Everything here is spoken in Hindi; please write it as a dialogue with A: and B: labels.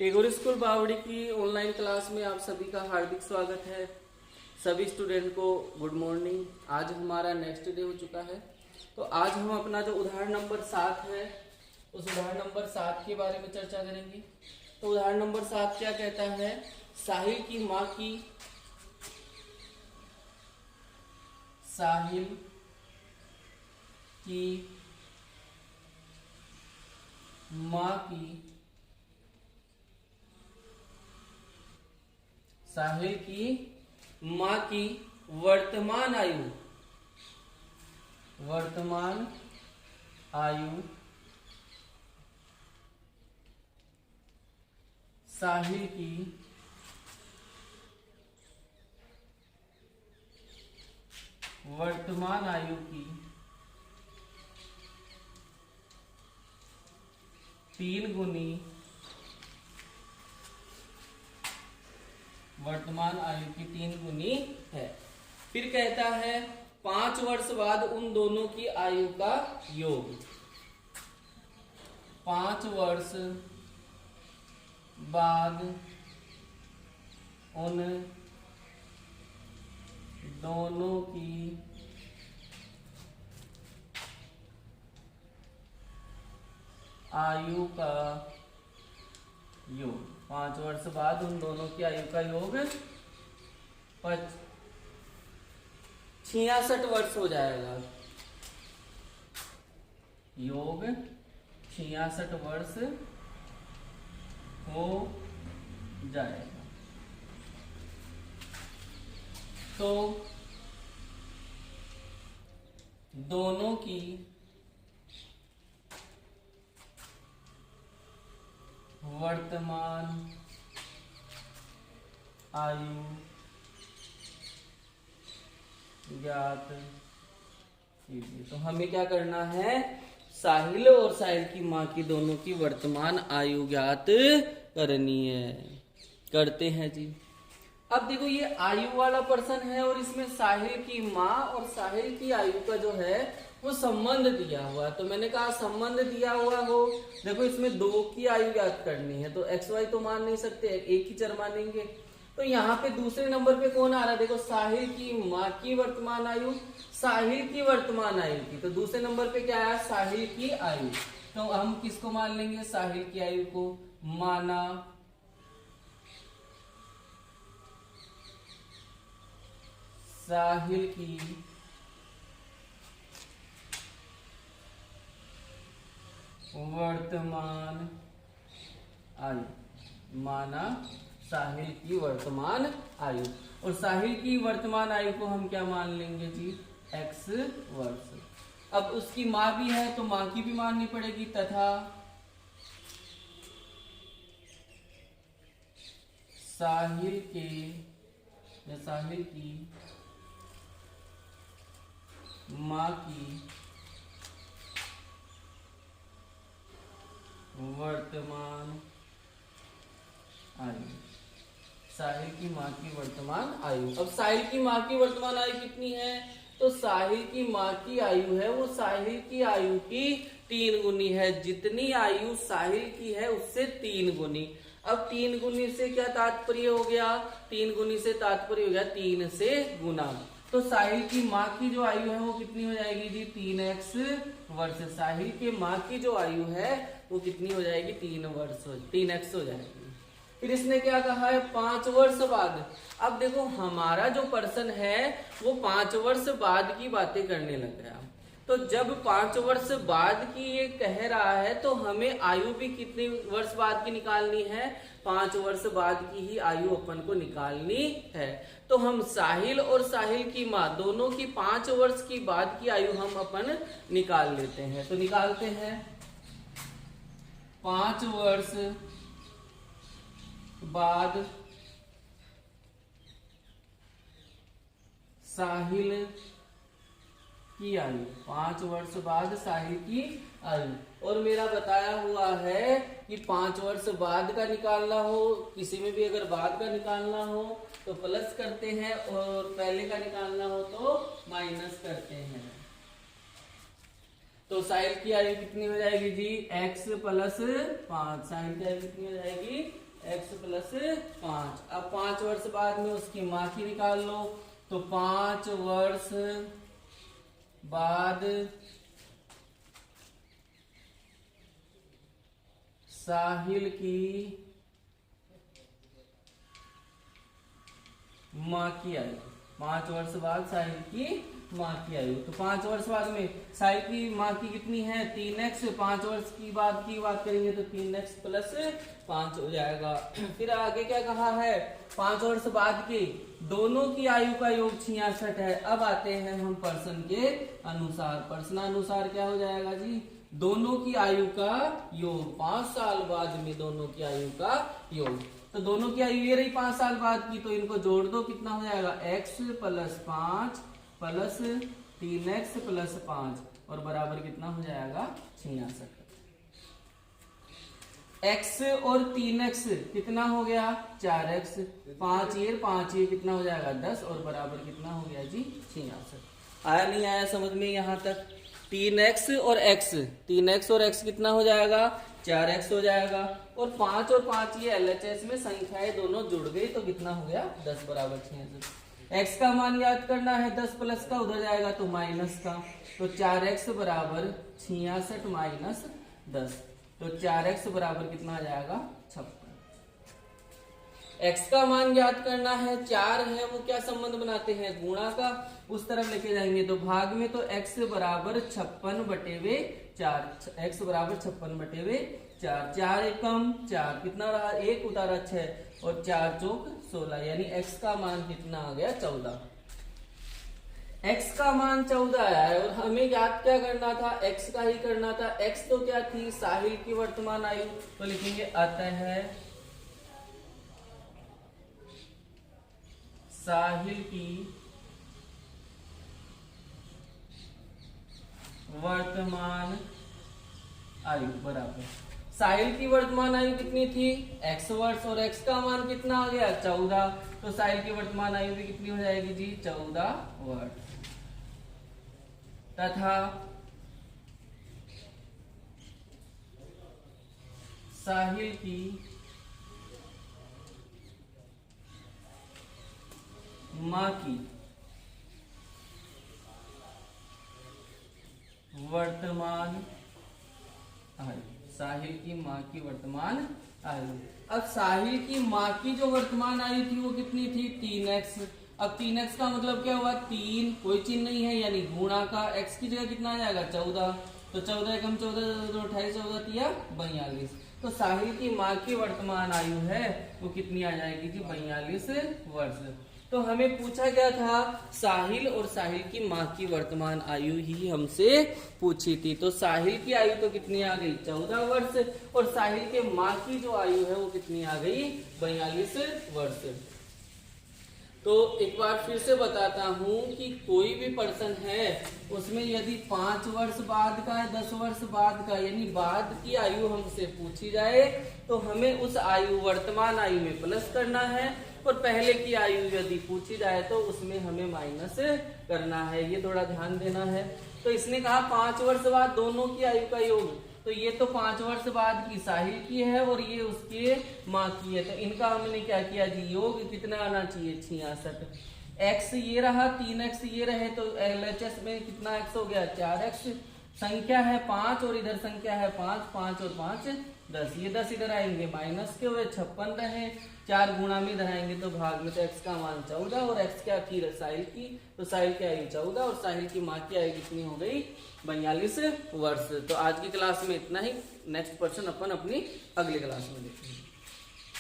A: टेगोर स्कूल बावड़ी की ऑनलाइन क्लास में आप सभी का हार्दिक स्वागत है। सभी स्टूडेंट को गुड मॉर्निंग। आज हमारा नेक्स्ट डे हो चुका है। तो आज हम अपना जो उदाहरण नंबर 7 है उस उदाहरण नंबर 7 के बारे में चर्चा करेंगे। तो उदाहरण नंबर 7 क्या कहता है? साहिल की माँ की साहिल की माँ की वर्तमान आयु साहिल की वर्तमान आयु की 3 गुनी वर्तमान आयु की 3 गुनी है। फिर कहता है 5 वर्ष बाद उन दोनों की आयु का योग। 5 वर्ष बाद उन दोनों की आयु का योग। 5 वर्ष बाद उन दोनों की आयु का योग 66 वर्ष हो जाएगा। योग 66 वर्ष हो जाएगा। तो दोनों की वर्तमान आयु ज्ञात कीजिए। तो हमें क्या करना है? साहिल और साहिल की माँ की दोनों की वर्तमान आयु ज्ञात करनी है। करते हैं जी। अब देखो ये आयु वाला पर्सन है और इसमें साहिल की माँ और साहिल की आयु का जो है वो संबंध दिया हुआ है। तो मैंने कहा संबंध दिया हुआ हो, देखो इसमें 2 की आयु ज्ञात करनी है तो एक्स वाई तो मान नहीं सकते, एक ही चर मानेंगे। तो यहाँ पे दूसरे नंबर पे कौन आ रहा है? देखो साहिल की माँ की वर्तमान आयु साहिल की वर्तमान आयु की। तो दूसरे नंबर पे क्या आया? साहिल की आयु। तो हम किसको मान लेंगे? साहिल की आयु को माना साहिल की वर्तमान आयु, माना साहिल की वर्तमान आयु। और साहिल की वर्तमान आयु को हम क्या मान लेंगे जी? x वर्ष। अब उसकी माँ भी है तो माँ की भी माननी पड़ेगी तथा साहिल की माँ की वर्तमान आयु, साहिल की माँ की वर्तमान आयु। अब साहिल की माँ की वर्तमान आयु कितनी है? तो साहिल की माँ की आयु है वो साहिल की आयु की 3 गुनी है। जितनी आयु साहिल की है उससे 3 गुनी। अब 3 गुनी से क्या तात्पर्य हो गया? 3 गुनी से तात्पर्य हो गया 3 से गुना। तो साहिल की माँ की जो आयु है वो कितनी हो जाएगी जी? 3x वर्ष। साहिल के माँ की जो आयु है वो कितनी हो जाएगी? 3x हो जाएगी। फिर इसने क्या कहा है? 5 वर्ष बाद। अब देखो हमारा जो पर्सन है वो 5 वर्ष बाद की बातें करने लग गया। तो जब 5 वर्ष बाद की ये कह रहा है तो हमें आयु भी कितने वर्ष बाद की निकालनी है? 5 वर्ष बाद की ही आयु अपन को निकालनी है। तो हम साहिल और साहिल की माँ दोनों की 5 वर्ष की बाद की आयु हम अपन निकाल लेते हैं। तो निकालते हैं 5 वर्ष बाद साहिल की आयु, 5 वर्ष बाद साहिल की आयु। और मेरा बताया हुआ है कि 5 वर्ष बाद का निकालना हो, किसी में भी अगर बाद का निकालना हो तो प्लस करते हैं और पहले का निकालना हो तो माइनस करते हैं। तो साहिल की आयु कितनी हो जाएगी जी? x + 5। साहिल की आयु कितनी हो जाएगी? x plus 5। अब 5 वर्ष बाद में उसकी माँ की निकाल लो, तो 5 वर्ष बाद साहिल की माँ की आयु, 5 वर्ष बाद साहिल की माँ की आयु। तो 5 वर्ष बाद में साहिल की माँ की कितनी है 3x, 5 वर्ष की बात करेंगे तो 3x प्लस 5 हो जाएगा। फिर आगे क्या कहा है, 5 वर्ष बाद के दोनों की आयु का योग 66 है। अब आते हैं हम प्रश्न के अनुसार, प्रश्नानुसार क्या हो जाएगा जी, दोनों की आयु का योग, 5 साल बाद में दोनों की आयु का योग। तो दोनों की आयु ये रही 5 साल बाद की, तो इनको जोड़ दो, कितना हो जाएगा x plus 5 plus 3x plus 5 और बराबर कितना हो जाएगा 66। x और 3x कितना हो गया 4x, 5 ये कितना हो जाएगा 10 और बराबर कितना हो गया जी 66। आया नहीं आया समझ में यहाँ तक? 3x और x कितना हो जाएगा 4x हो जाएगा, और 5 और 5 ये LHS में संख्याएं दोनों जुड़ गई तो कितना हो गया 10 बराबर 66। x का मान याद करना है, 10 प्लस का उधर जाएगा तो माइनस का, तो 4x बराबर 66 माइनस 10, तो 4x बराबर कितना आ जाएगा 56। x का मान याद करना है, 4 है वो क्या संबंध बनाते हैं गुणा का, उस तरफ लेके जाएंगे तो भाग में, तो x बराबर 56/4, x बराबर 56/4, 4 एकम 4 कितना रहा 1 उतारा 6 और 4 चौक 16, यानी x का मान कितना आ गया 14। x का मान 14 आया है और हमें याद क्या करना था, x का ही करना था। x तो क्या थी साहिल की वर्तमान आयु, तो लिखेंगे अतः साहिल की वर्तमान आयु बराबर, साहिल की वर्तमान आयु कितनी थी x वर्ष और x का मान कितना आ गया 14, तो साहिल की वर्तमान आयु भी कितनी हो जाएगी जी 14 वर्ष, तथा साहिल की माँ की वर्तमान आयु, साहिल की माँ की वर्तमान आयु। अब साहिल की माँ की जो वर्तमान आयु थी वो कितनी थी 3x। अब 3x का मतलब क्या हुआ 3, कोई चिन्ह नहीं है यानी गुणा का, x की जगह कितना आ जाएगा 14, तो 14 एकम 14 28 14 तिया 42, तो साहिल की माँ की वर्तमान आयु है वो कितनी आ जाएगी जी 42 वर्ष। तो हमें पूछा गया था साहिल और साहिल की माँ की वर्तमान आयु ही हमसे पूछी थी, तो साहिल की आयु तो कितनी आ गई 14 वर्ष और साहिल के माँ की जो आयु है वो कितनी आ गई 42 वर्ष। तो एक बार फिर से बताता हूँ कि कोई भी प्रश्न है उसमें यदि 5 वर्ष बाद का है 10 वर्ष बाद का यानी बाद की आयु हमसे पूछी जाए तो हमें उस आयु वर्तमान आयु में प्लस करना है, और पहले की आयु यदि पूछी जाए तो उसमें हमें माइनस करना है, ये थोड़ा ध्यान देना है। तो इसने कहा 5 वर्ष बाद दोनों की आयु का योग, तो ये तो 5 वर्ष बाद की साहिल की है और ये उसके माँ की है, तो इनका हमने क्या किया जी योग कितना आना चाहिए 66। x ये रहा 3x ये रहे तो LHS में कितना x हो गया 4x, संख्या है 5 और इधर संख्या है 5, 5 और 5 10, ये 10 इधर आएंगे माइनस के हुए 56 रहे, 4 गुणा में इधर आएंगे तो भाग में, तो x का मान 14 और x क्या थी साहिल की, तो साहिल की आयु 14 और साहिल की माँ की आयु कितनी हो गई 42 वर्ष। तो आज की क्लास में इतना ही, नेक्स्ट पर्सन अपन अपनी अगली क्लास में देखेंगे।